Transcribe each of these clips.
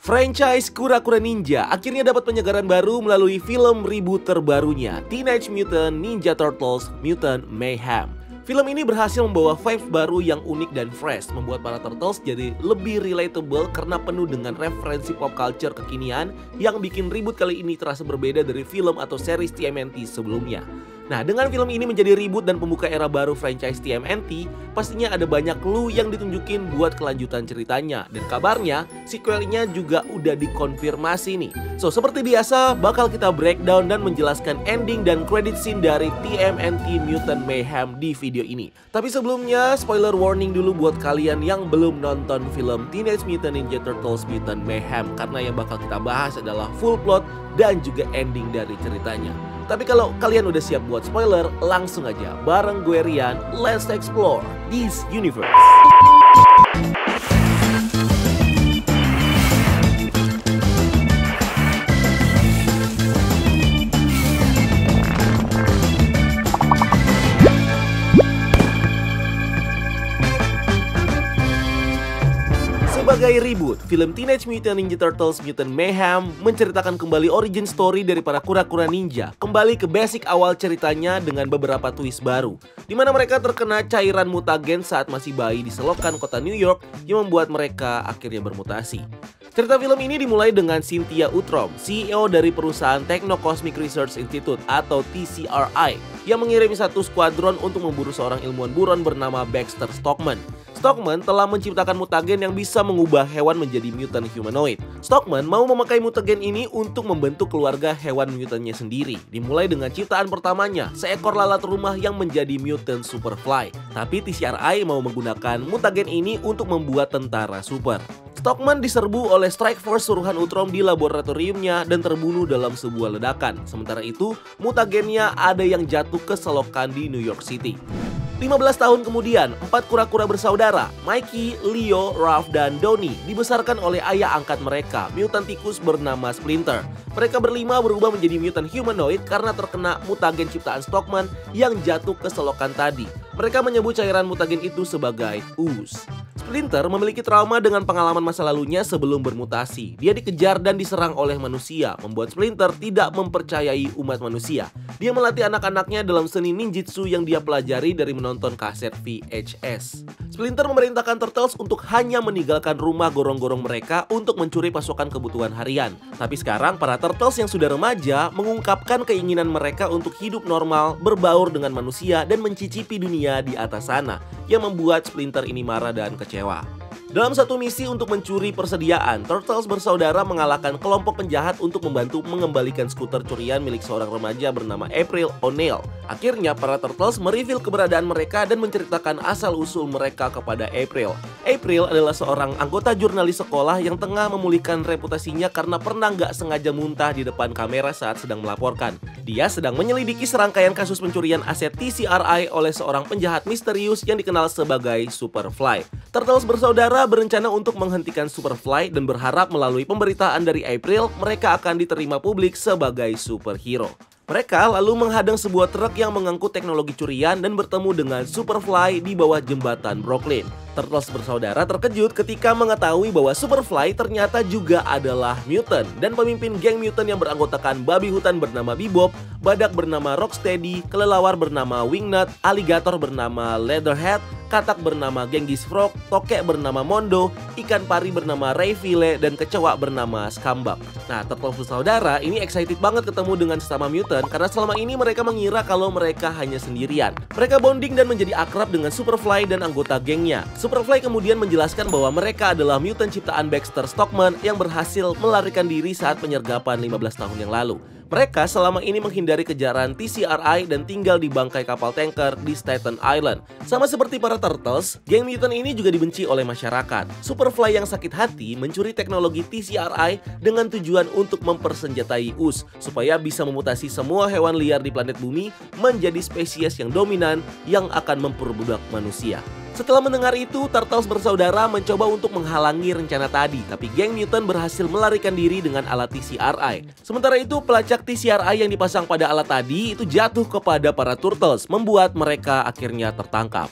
Franchise Kura-Kura Ninja akhirnya dapat penyegaran baru melalui film reboot terbarunya, Teenage Mutant Ninja Turtles: Mutant Mayhem. Film ini berhasil membawa vibes baru yang unik dan fresh, membuat para Turtles jadi lebih relatable karena penuh dengan referensi pop culture kekinian yang bikin reboot kali ini terasa berbeda dari film atau series TMNT sebelumnya. Nah, dengan film ini menjadi reboot dan pembuka era baru franchise TMNT, pastinya ada banyak clue yang ditunjukin buat kelanjutan ceritanya. Dan kabarnya, sequelnya juga udah dikonfirmasi nih. So, seperti biasa, bakal kita breakdown dan menjelaskan ending dan credit scene dari TMNT Mutant Mayhem di video ini. Tapi sebelumnya, spoiler warning dulu buat kalian yang belum nonton film Teenage Mutant Ninja Turtles: Mutant Mayhem, karena yang bakal kita bahas adalah full plot dan juga ending dari ceritanya. Tapi kalau kalian udah siap buat spoiler, langsung aja bareng gue Rian, let's explore this universe. Sebagai reboot, film Teenage Mutant Ninja Turtles: Mutant Mayhem menceritakan kembali origin story dari para kura-kura ninja, kembali ke basic awal ceritanya dengan beberapa twist baru, di mana mereka terkena cairan mutagen saat masih bayi di selokan kota New York yang membuat mereka akhirnya bermutasi. Cerita film ini dimulai dengan Cynthia Utrom, CEO dari perusahaan Techno Cosmic Research Institute atau TCRI, yang mengirim satu skuadron untuk memburu seorang ilmuwan buron bernama Baxter Stockman. Stockman telah menciptakan mutagen yang bisa mengubah hewan menjadi mutant humanoid. Stockman mau memakai mutagen ini untuk membentuk keluarga hewan mutantnya sendiri. Dimulai dengan ciptaan pertamanya, seekor lalat rumah yang menjadi mutant Superfly. Tapi TCRI mau menggunakan mutagen ini untuk membuat tentara super. Stockman diserbu oleh Strike Force suruhan Utrom di laboratoriumnya dan terbunuh dalam sebuah ledakan. Sementara itu, mutagennya ada yang jatuh ke selokan di New York City. 15 tahun kemudian, 4 kura-kura bersaudara, Mikey, Leo, Ralph, dan Donnie, dibesarkan oleh ayah angkat mereka, mutant tikus bernama Splinter. Mereka berlima berubah menjadi mutant humanoid karena terkena mutagen ciptaan Stockman yang jatuh ke selokan tadi. Mereka menyebut cairan mutagen itu sebagai ooze. Splinter memiliki trauma dengan pengalaman masa lalunya sebelum bermutasi. Dia dikejar dan diserang oleh manusia, membuat Splinter tidak mempercayai umat manusia. Dia melatih anak-anaknya dalam seni ninjutsu yang dia pelajari dari menonton kaset VHS. Splinter memerintahkan Turtles untuk hanya meninggalkan rumah gorong-gorong mereka untuk mencuri pasokan kebutuhan harian. Tapi sekarang para Turtles yang sudah remaja mengungkapkan keinginan mereka untuk hidup normal, berbaur dengan manusia, dan mencicipi dunia di atas sana, yang membuat Splinter ini marah dan kecewa. Dalam satu misi untuk mencuri persediaan, Turtles bersaudara mengalahkan kelompok penjahat untuk membantu mengembalikan skuter curian milik seorang remaja bernama April O'Neil. Akhirnya para Turtles mereveal keberadaan mereka dan menceritakan asal-usul mereka kepada April. April adalah seorang anggota jurnalis sekolah yang tengah memulihkan reputasinya karena pernah nggak sengaja muntah di depan kamera saat sedang melaporkan. Dia sedang menyelidiki serangkaian kasus pencurian aset TCRI oleh seorang penjahat misterius yang dikenal sebagai Superfly. Turtles bersaudara berencana untuk menghentikan Superfly dan berharap melalui pemberitaan dari April mereka akan diterima publik sebagai superhero. Mereka lalu menghadang sebuah truk yang mengangkut teknologi curian dan bertemu dengan Superfly di bawah jembatan Brooklyn. Turtles bersaudara terkejut ketika mengetahui bahwa Superfly ternyata juga adalah mutant, dan pemimpin geng mutant yang beranggotakan babi hutan bernama Bebop, badak bernama Rocksteady, kelelawar bernama Wingnut, aligator bernama Leatherhead, katak bernama Genghis Frog, tokek bernama Mondo, ikan pari bernama Rayfile, dan kecoa bernama Skambak. Nah, Turtles bersaudara ini excited banget ketemu dengan sesama mutant karena selama ini mereka mengira kalau mereka hanya sendirian. Mereka bonding dan menjadi akrab dengan Superfly dan anggota gengnya. Superfly kemudian menjelaskan bahwa mereka adalah mutant ciptaan Baxter Stockman yang berhasil melarikan diri saat penyergapan 15 tahun yang lalu. Mereka selama ini menghindari kejaran TCRI dan tinggal di bangkai kapal tanker di Staten Island. Sama seperti para Turtles, geng mutant ini juga dibenci oleh masyarakat. Superfly yang sakit hati mencuri teknologi TCRI dengan tujuan untuk mempersenjatai ooze supaya bisa memutasi semua hewan liar di planet bumi menjadi spesies yang dominan yang akan memperbudak manusia. Setelah mendengar itu, Turtles bersaudara mencoba untuk menghalangi rencana tadi, tapi geng mutant berhasil melarikan diri dengan alat TCRI. Sementara itu, pelacak TCRI yang dipasang pada alat tadi itu jatuh kepada para Turtles, membuat mereka akhirnya tertangkap.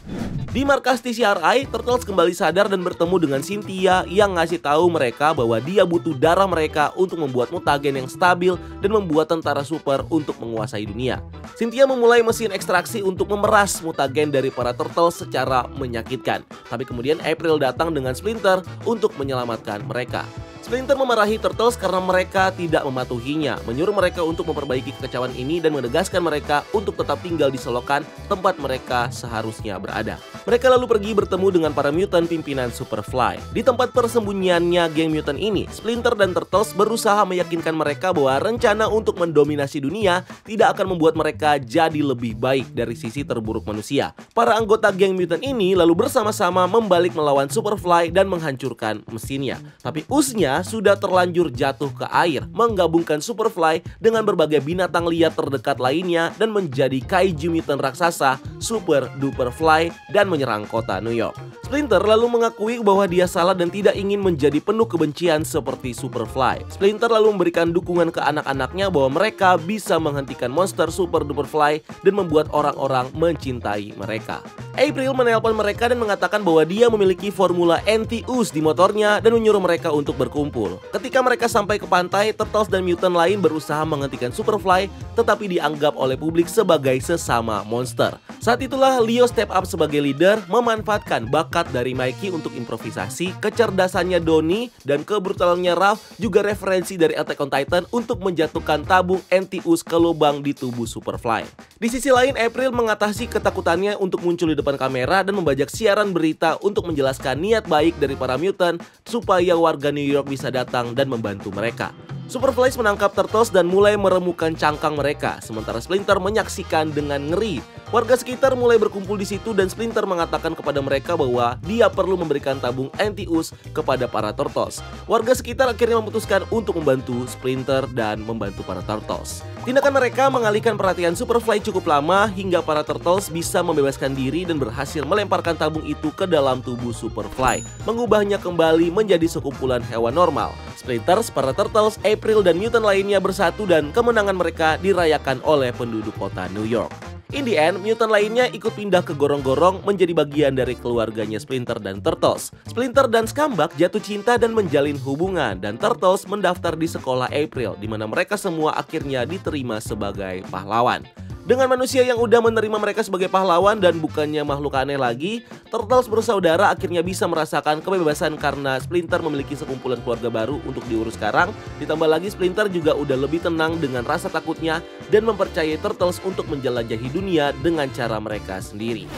Di markas TCRI, Turtles kembali sadar dan bertemu dengan Cynthia yang ngasih tahu mereka bahwa dia butuh darah mereka untuk membuat mutagen yang stabil dan membuat tentara super untuk menguasai dunia. Cynthia memulai mesin ekstraksi untuk memeras mutagen dari para Turtles secara menyakitkan. Tapi kemudian April datang dengan Splinter untuk menyelamatkan mereka. Splinter memarahi Turtles karena mereka tidak mematuhinya, menyuruh mereka untuk memperbaiki kekacauan ini dan menegaskan mereka untuk tetap tinggal di selokan tempat mereka seharusnya berada. Mereka lalu pergi bertemu dengan para mutant pimpinan Superfly. Di tempat persembunyiannya geng mutant ini, Splinter dan Turtles berusaha meyakinkan mereka bahwa rencana untuk mendominasi dunia tidak akan membuat mereka jadi lebih baik dari sisi terburuk manusia. Para anggota geng mutant ini lalu bersama-sama membalik melawan Superfly dan menghancurkan mesinnya. Tapi usnya sudah terlanjur jatuh ke air, menggabungkan Superfly dengan berbagai binatang liar terdekat lainnya dan menjadi kaiju mutant raksasa Super Duper Fly dan menyerang kota New York. Splinter lalu mengakui bahwa dia salah dan tidak ingin menjadi penuh kebencian seperti Superfly. Splinter lalu memberikan dukungan ke anak-anaknya bahwa mereka bisa menghentikan monster Super Duper Fly dan membuat orang-orang mencintai mereka. April menelpon mereka dan mengatakan bahwa dia memiliki formula anti-us di motornya dan menyuruh mereka untuk berkumpul. Ketika mereka sampai ke pantai, Turtles dan mutant lain berusaha menghentikan Superfly, tetapi dianggap oleh publik sebagai sesama monster. Saat itulah Leo step up sebagai leader, memanfaatkan bakat dari Mikey untuk improvisasi, kecerdasannya Donnie, dan kebrutalannya Ralph juga referensi dari Attack on Titan untuk menjatuhkan tabung anti-us ke lubang di tubuh Superfly. Di sisi lain, April mengatasi ketakutannya untuk muncul di depan kamera dan membajak siaran berita untuk menjelaskan niat baik dari para mutant supaya warga New York bisa datang dan membantu mereka. Superfly menangkap Turtles dan mulai meremukan cangkang mereka, sementara Splinter menyaksikan dengan ngeri. Warga sekitar mulai berkumpul di situ dan Splinter mengatakan kepada mereka bahwa dia perlu memberikan tabung anti-us kepada para Turtles. Warga sekitar akhirnya memutuskan untuk membantu Splinter dan membantu para Turtles. Tindakan mereka mengalihkan perhatian Superfly cukup lama hingga para Turtles bisa membebaskan diri dan berhasil melemparkan tabung itu ke dalam tubuh Superfly, mengubahnya kembali menjadi sekumpulan hewan normal. Splinter, para Turtles, April, dan mutant lainnya bersatu dan kemenangan mereka dirayakan oleh penduduk kota New York. In the end, mutant lainnya ikut pindah ke gorong-gorong menjadi bagian dari keluarganya Splinter dan Turtles. Splinter dan Skambak jatuh cinta dan menjalin hubungan, dan Turtles mendaftar di sekolah April, di mana mereka semua akhirnya diterima sebagai pahlawan. Dengan manusia yang udah menerima mereka sebagai pahlawan dan bukannya makhluk aneh lagi, Turtles bersaudara akhirnya bisa merasakan kebebasan karena Splinter memiliki sekumpulan keluarga baru untuk diurus sekarang. Ditambah lagi Splinter juga udah lebih tenang dengan rasa takutnya dan mempercayai Turtles untuk menjelajahi dunia dengan cara mereka sendiri.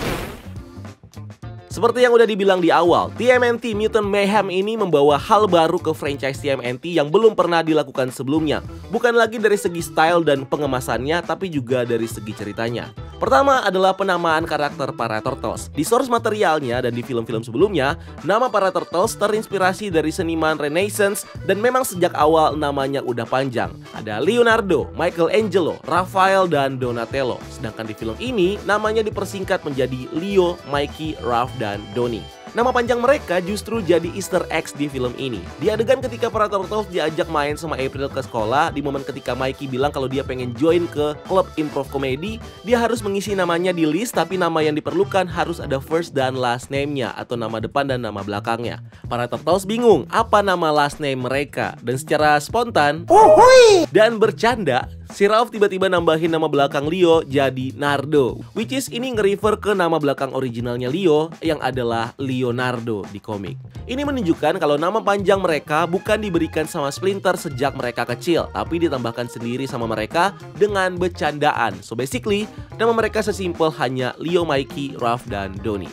Seperti yang udah dibilang di awal, TMNT Mutant Mayhem ini membawa hal baru ke franchise TMNT yang belum pernah dilakukan sebelumnya. Bukan lagi dari segi style dan pengemasannya, tapi juga dari segi ceritanya. Pertama adalah penamaan karakter para Turtles. Di source materialnya dan di film-film sebelumnya, nama para Turtles terinspirasi dari seniman Renaissance dan memang sejak awal namanya udah panjang. Ada Leonardo, Michelangelo, Raphael, dan Donatello. Sedangkan di film ini, namanya dipersingkat menjadi Leo, Mikey, Ralph, dan Donnie. Nama panjang mereka justru jadi Easter eggs di film ini. Di adegan ketika para Turtles diajak main sama April ke sekolah, di momen ketika Mikey bilang kalau dia pengen join ke klub improv komedi, dia harus mengisi namanya di list, tapi nama yang diperlukan harus ada first dan last name-nya atau nama depan dan nama belakangnya. Para Turtles bingung apa nama last name mereka, dan secara spontan dan bercanda, si Ralph tiba-tiba nambahin nama belakang Leo jadi Nardo, which is ini nge-refer ke nama belakang originalnya Leo yang adalah Leonardo di komik. Ini menunjukkan kalau nama panjang mereka bukan diberikan sama Splinter sejak mereka kecil, tapi ditambahkan sendiri sama mereka dengan bercandaan. So basically, nama mereka sesimpel hanya Leo, Mikey, Ralph, dan Donnie.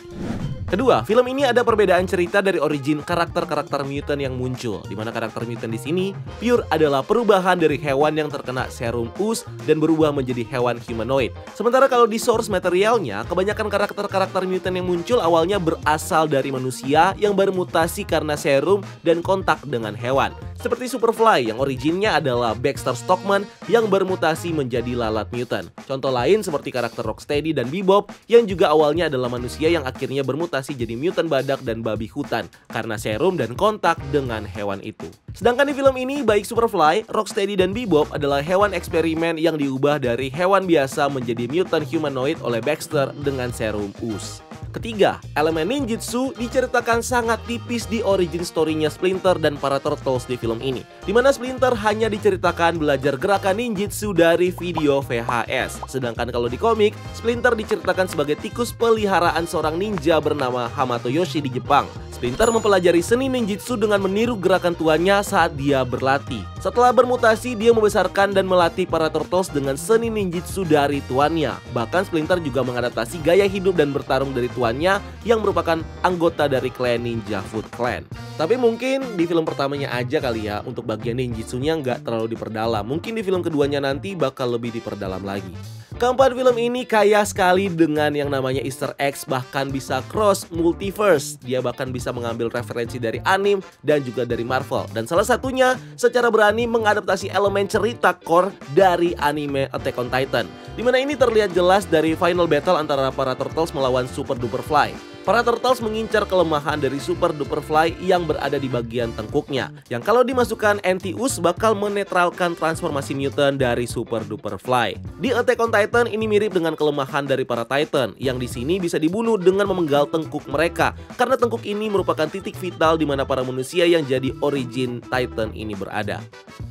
Kedua, film ini ada perbedaan cerita dari origin karakter-karakter mutant yang muncul, di mana karakter mutant di sini pure adalah perubahan dari hewan yang terkena serum us dan berubah menjadi hewan humanoid. Sementara kalau di source materialnya, kebanyakan karakter-karakter mutant yang muncul awalnya berasal dari manusia yang bermutasi karena serum dan kontak dengan hewan. Seperti Superfly yang originnya adalah Baxter Stockman yang bermutasi menjadi lalat mutant. Contoh lain seperti karakter Rocksteady dan Bebop yang juga awalnya adalah manusia yang akhirnya bermutasi jadi mutant badak dan babi hutan karena serum dan kontak dengan hewan itu. Sedangkan di film ini baik Superfly, Rocksteady, dan Bebop adalah hewan eksperimen yang diubah dari hewan biasa menjadi mutant humanoid oleh Baxter dengan serum us. Ketiga, elemen ninjutsu diceritakan sangat tipis di origin story-nya Splinter dan para Turtles di film ini, di mana Splinter hanya diceritakan belajar gerakan ninjutsu dari video VHS. Sedangkan kalau di komik, Splinter diceritakan sebagai tikus peliharaan seorang ninja bernama Hamato Yoshi di Jepang. Splinter mempelajari seni ninjutsu dengan meniru gerakan tuannya saat dia berlatih. Setelah bermutasi, dia membesarkan dan melatih para Turtles dengan seni ninjutsu dari tuannya. Bahkan Splinter juga mengadaptasi gaya hidup dan bertarung dari tuannya yang merupakan anggota dari klan Ninja Foot Clan. Tapi mungkin di film pertamanya aja kali ya, untuk bagian ninjutsunya nggak terlalu diperdalam. Mungkin di film keduanya nanti bakal lebih diperdalam lagi. Keempat, film ini kaya sekali dengan yang namanya Easter eggs, bahkan bisa cross multiverse. Dia bahkan bisa mengambil referensi dari anime dan juga dari Marvel. Dan salah satunya secara berani mengadaptasi elemen cerita core dari anime Attack on Titan, dimana ini terlihat jelas dari final battle antara para Turtles melawan Super Duper Fly. Para Turtles mengincar kelemahan dari Super Duper Fly yang berada di bagian tengkuknya, yang kalau dimasukkan Anti-Us bakal menetralkan transformasi mutant dari Super Duper Fly. Di Attack on Titan ini mirip dengan kelemahan dari para Titan, yang di sini bisa dibunuh dengan memenggal tengkuk mereka, karena tengkuk ini merupakan titik vital di mana para manusia yang jadi origin Titan ini berada.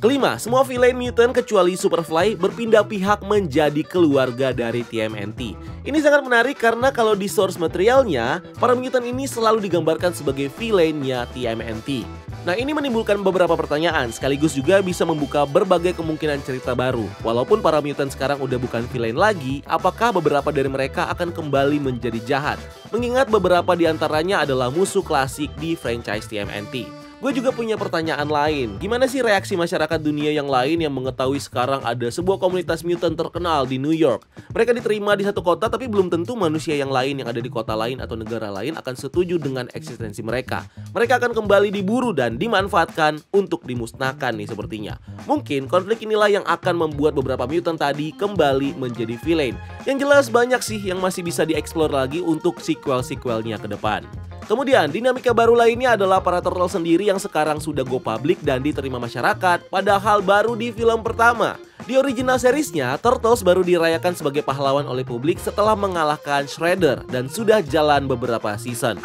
Kelima, semua villain mutant kecuali Superfly berpindah pihak menjadi keluarga dari TMNT. Ini sangat menarik karena kalau di source materialnya, para mutant ini selalu digambarkan sebagai villainnya TMNT. Nah, ini menimbulkan beberapa pertanyaan, sekaligus juga bisa membuka berbagai kemungkinan cerita baru. Walaupun para mutant sekarang udah bukan villain lagi, apakah beberapa dari mereka akan kembali menjadi jahat? Mengingat beberapa di antaranya adalah musuh klasik di franchise TMNT. Gue juga punya pertanyaan lain, gimana sih reaksi masyarakat dunia yang lain yang mengetahui sekarang ada sebuah komunitas mutant terkenal di New York? Mereka diterima di satu kota, tapi belum tentu manusia yang lain yang ada di kota lain atau negara lain akan setuju dengan eksistensi mereka. Mereka akan kembali diburu dan dimanfaatkan untuk dimusnahkan nih sepertinya. Mungkin konflik inilah yang akan membuat beberapa mutant tadi kembali menjadi villain. Yang jelas banyak sih yang masih bisa dieksplor lagi untuk sequel-sequelnya ke depan. Kemudian dinamika baru lainnya adalah para Turtles sendiri yang sekarang sudah go public dan diterima masyarakat, padahal baru di film pertama. Di original seriesnya, Turtles baru dirayakan sebagai pahlawan oleh publik setelah mengalahkan Shredder dan sudah jalan beberapa season.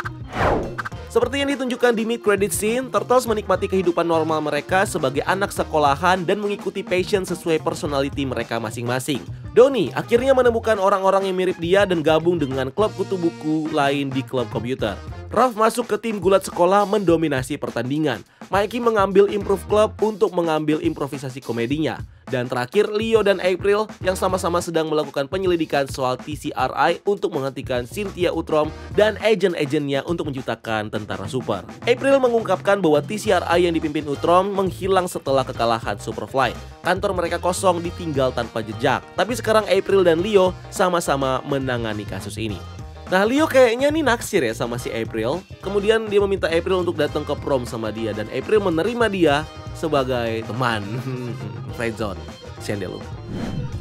Seperti yang ditunjukkan di mid-credit scene, Turtles menikmati kehidupan normal mereka sebagai anak sekolahan dan mengikuti passion sesuai personality mereka masing-masing. Donnie akhirnya menemukan orang-orang yang mirip dia dan gabung dengan klub kutu buku lain di klub komputer. Ralph masuk ke tim gulat sekolah mendominasi pertandingan. Mikey mengambil improv club untuk mengambil improvisasi komedinya. Dan terakhir, Leo dan April yang sama-sama sedang melakukan penyelidikan soal TCRI untuk menghentikan Cynthia Utrom dan agen-agennya untuk menciptakan tentara super. April mengungkapkan bahwa TCRI yang dipimpin Utrom menghilang setelah kekalahan Superfly. Kantor mereka kosong, ditinggal tanpa jejak. Tapi sekarang April dan Leo sama-sama menangani kasus ini. Nah, Leo kayaknya nih naksir ya sama si April. Kemudian dia meminta April untuk datang ke prom sama dia, dan April menerima dia sebagai teman. Friendzone, sian deh lu.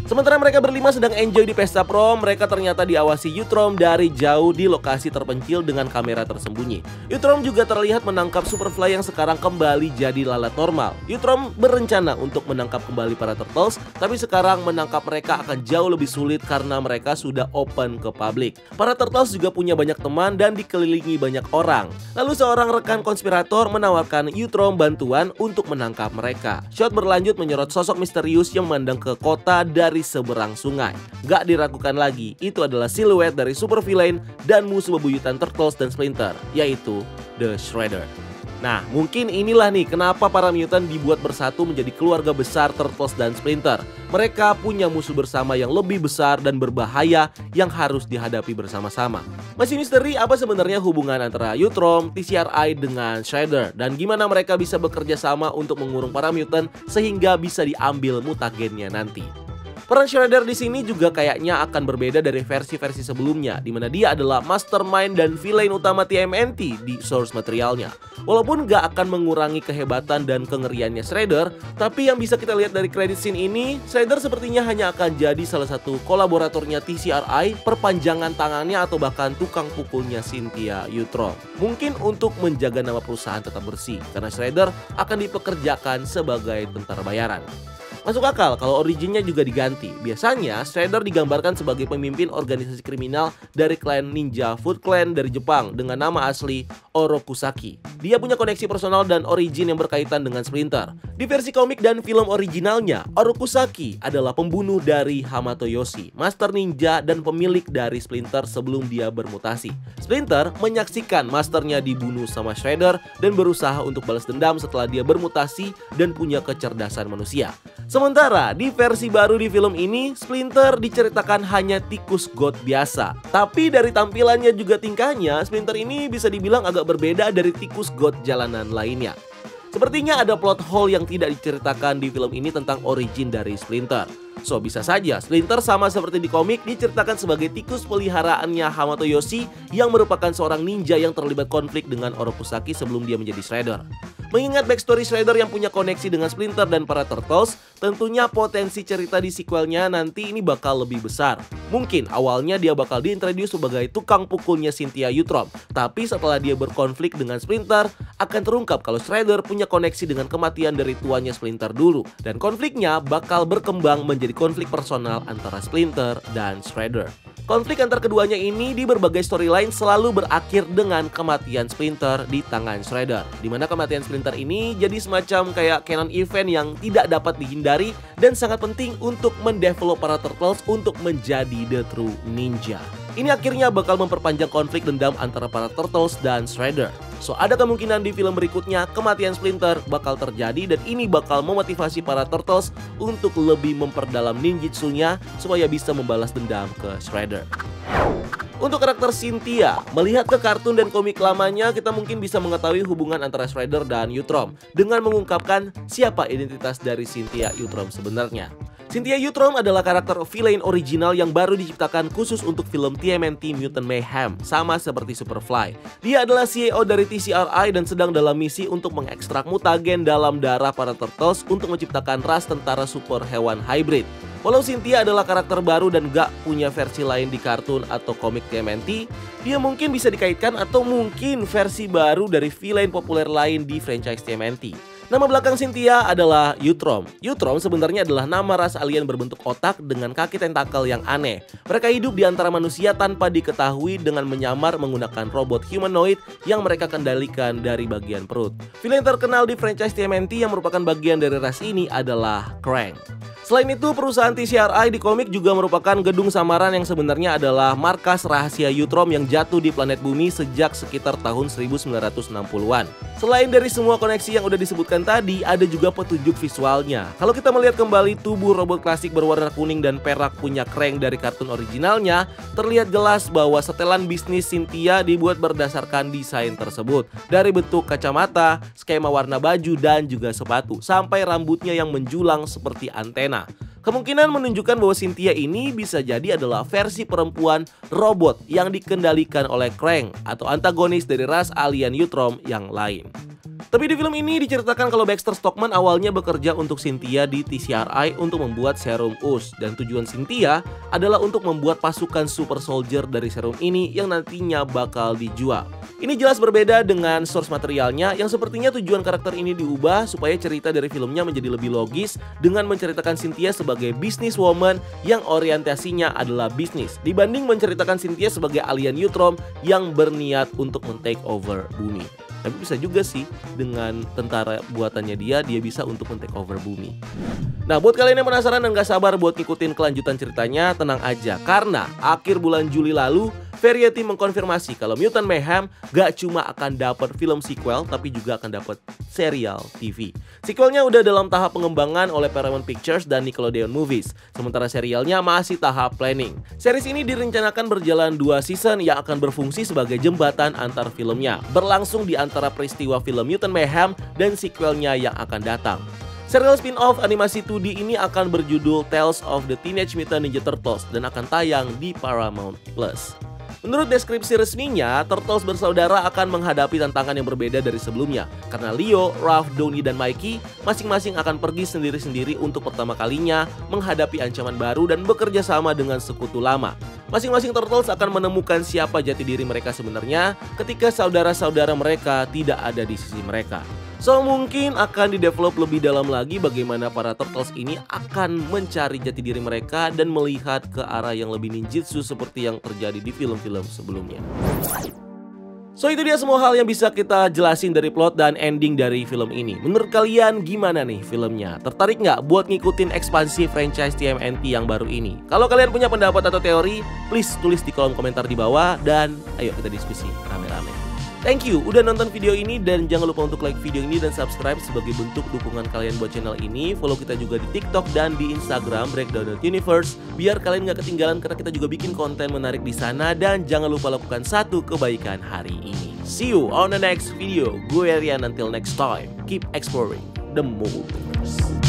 Sementara mereka berlima sedang enjoy di pesta prom, mereka ternyata diawasi Utrom dari jauh di lokasi terpencil dengan kamera tersembunyi. Utrom juga terlihat menangkap Superfly yang sekarang kembali jadi lalat normal. Utrom berencana untuk menangkap kembali para Turtles, tapi sekarang menangkap mereka akan jauh lebih sulit karena mereka sudah open ke publik. Para Turtles juga punya banyak teman dan dikelilingi banyak orang. Lalu seorang rekan konspirator menawarkan Utrom bantuan untuk menangkap mereka. Shot berlanjut menyorot sosok misterius yang memandang ke kota dari seberang sungai. Gak diragukan lagi, itu adalah siluet dari super villain dan musuh bebuyutan Turtles dan Splinter, yaitu The Shredder. Nah, mungkin inilah nih kenapa para mutant dibuat bersatu menjadi keluarga besar Turtles dan Splinter. Mereka punya musuh bersama yang lebih besar dan berbahaya yang harus dihadapi bersama-sama. Masih misteri apa sebenarnya hubungan antara Utrom, TCRI dengan Shredder, dan gimana mereka bisa bekerja sama untuk mengurung para mutant sehingga bisa diambil mutagennya nanti. Peran Shredder di sini juga kayaknya akan berbeda dari versi-versi sebelumnya, di mana dia adalah mastermind dan villain utama TMNT di source materialnya. Walaupun gak akan mengurangi kehebatan dan kengeriannya Shredder, tapi yang bisa kita lihat dari credit scene ini, Shredder sepertinya hanya akan jadi salah satu kolaboratornya TCRI, perpanjangan tangannya atau bahkan tukang pukulnya Cynthia Utrom. Mungkin untuk menjaga nama perusahaan tetap bersih, karena Shredder akan dipekerjakan sebagai tentara bayaran. Masuk akal kalau originnya juga diganti. Biasanya, Shredder digambarkan sebagai pemimpin organisasi kriminal dari klan Ninja Foot Clan dari Jepang dengan nama asli Orokusaki. Dia punya koneksi personal dan origin yang berkaitan dengan Splinter. Di versi komik dan film originalnya, Orokusaki adalah pembunuh dari Hamato Yoshi, master ninja dan pemilik dari Splinter sebelum dia bermutasi. Splinter menyaksikan masternya dibunuh sama Shredder dan berusaha untuk balas dendam setelah dia bermutasi dan punya kecerdasan manusia. Sementara di versi baru di film ini, Splinter diceritakan hanya tikus god biasa. Tapi dari tampilannya juga tingkahnya, Splinter ini bisa dibilang agak berbeda dari tikus god jalanan lainnya. Sepertinya ada plot hole yang tidak diceritakan di film ini tentang origin dari Splinter. So, bisa saja Splinter sama seperti di komik diceritakan sebagai tikus peliharaannya Hamato Yoshi yang merupakan seorang ninja yang terlibat konflik dengan Orokusaki sebelum dia menjadi Shredder. Mengingat backstory Shredder yang punya koneksi dengan Splinter dan para Turtles, tentunya potensi cerita di sequelnya nanti ini bakal lebih besar. Mungkin awalnya dia bakal diintroduce sebagai tukang pukulnya Cynthia Utrom, tapi setelah dia berkonflik dengan Splinter, akan terungkap kalau Shredder punya koneksi dengan kematian dari tuannya Splinter dulu, dan konfliknya bakal berkembang menjadi konflik personal antara Splinter dan Shredder. Konflik antar keduanya ini di berbagai storyline selalu berakhir dengan kematian Splinter di tangan Shredder, di mana kematian Splinter ini jadi semacam kayak canon event yang tidak dapat dihindari dan sangat penting untuk mendevelop para Turtles untuk menjadi the true ninja. Ini akhirnya bakal memperpanjang konflik dendam antara para Turtles dan Shredder. So, ada kemungkinan di film berikutnya kematian Splinter bakal terjadi dan ini bakal memotivasi para Turtles untuk lebih memperdalam ninjutsunya supaya bisa membalas dendam ke Shredder. Untuk karakter Cynthia, melihat ke kartun dan komik lamanya, kita mungkin bisa mengetahui hubungan antara Shredder dan Utrom dengan mengungkapkan siapa identitas dari Cynthia Utrom sebenarnya. Cynthia Utrom adalah karakter villain original yang baru diciptakan khusus untuk film TMNT Mutant Mayhem, sama seperti Superfly. Dia adalah CEO dari TCRI dan sedang dalam misi untuk mengekstrak mutagen dalam darah para Turtles untuk menciptakan ras tentara super hewan hybrid. Walau Cynthia adalah karakter baru dan gak punya versi lain di kartun atau komik TMNT, dia mungkin bisa dikaitkan atau mungkin versi baru dari villain populer lain di franchise TMNT. Nama belakang Cynthia adalah Utrom. Utrom sebenarnya adalah nama ras alien berbentuk otak dengan kaki tentakel yang aneh. Mereka hidup di antara manusia tanpa diketahui dengan menyamar menggunakan robot humanoid yang mereka kendalikan dari bagian perut. Villain terkenal di franchise TMNT yang merupakan bagian dari ras ini adalah Krang. Selain itu, perusahaan TCRI di komik juga merupakan gedung samaran yang sebenarnya adalah markas rahasia Utrom yang jatuh di planet bumi sejak sekitar tahun 1960-an. Selain dari semua koneksi yang udah disebutkan tadi, ada juga petunjuk visualnya. Kalau kita melihat kembali tubuh robot klasik berwarna kuning dan perak punya Krang dari kartun originalnya, terlihat jelas bahwa setelan bisnis Cynthia dibuat berdasarkan desain tersebut. Dari bentuk kacamata, skema warna baju, dan juga sepatu, sampai rambutnya yang menjulang seperti antena. Kemungkinan menunjukkan bahwa Cynthia ini bisa jadi adalah versi perempuan robot yang dikendalikan oleh Krang atau antagonis dari ras alien Utrom yang lain. Tapi di film ini diceritakan kalau Baxter Stockman awalnya bekerja untuk Cynthia di TCRI untuk membuat serum US, dan tujuan Cynthia adalah untuk membuat pasukan super soldier dari serum ini yang nantinya bakal dijual. Ini jelas berbeda dengan source materialnya yang sepertinya tujuan karakter ini diubah supaya cerita dari filmnya menjadi lebih logis dengan menceritakan Cynthia sebagai businesswoman yang orientasinya adalah bisnis dibanding menceritakan Cynthia sebagai alien Utrom yang berniat untuk men-take over bumi. Tapi bisa juga sih dengan tentara buatannya dia bisa untuk men-take over bumi. Nah, buat kalian yang penasaran dan gak sabar buat ngikutin kelanjutan ceritanya, tenang aja karena akhir bulan Juli lalu Variety mengkonfirmasi kalau Mutant Mayhem gak cuma akan dapat film sequel tapi juga akan dapat serial TV. Sequelnya udah dalam tahap pengembangan oleh Paramount Pictures dan Nickelodeon Movies, sementara serialnya masih tahap planning. Series ini direncanakan berjalan 2 season yang akan berfungsi sebagai jembatan antar filmnya, berlangsung di antara peristiwa film Mutant Mayhem dan sequelnya yang akan datang. Serial spin-off animasi 2D ini akan berjudul Tales of the Teenage Mutant Ninja Turtles dan akan tayang di Paramount Plus. Menurut deskripsi resminya, Turtles bersaudara akan menghadapi tantangan yang berbeda dari sebelumnya karena Leo, Raph, Donnie, dan Mikey masing-masing akan pergi sendiri-sendiri untuk pertama kalinya menghadapi ancaman baru dan bekerja sama dengan sekutu lama. Masing-masing Turtles akan menemukan siapa jati diri mereka sebenarnya ketika saudara-saudara mereka tidak ada di sisi mereka. So mungkin akan didevelop lebih dalam lagi bagaimana para Turtles ini akan mencari jati diri mereka dan melihat ke arah yang lebih ninjutsu seperti yang terjadi di film-film sebelumnya. So itu dia semua hal yang bisa kita jelasin dari plot dan ending dari film ini. Menurut kalian gimana nih filmnya? Tertarik nggak buat ngikutin ekspansi franchise TMNT yang baru ini? Kalau kalian punya pendapat atau teori, please tulis di kolom komentar di bawah dan ayo kita diskusi rame-rame. Thank you udah nonton video ini dan jangan lupa untuk like video ini dan subscribe sebagai bentuk dukungan kalian buat channel ini. Follow kita juga di TikTok dan di Instagram Breakdown.Universe biar kalian nggak ketinggalan karena kita juga bikin konten menarik di sana. Dan jangan lupa lakukan satu kebaikan hari ini. See you on the next video. Gue Rian, until next time. Keep exploring the multiverse.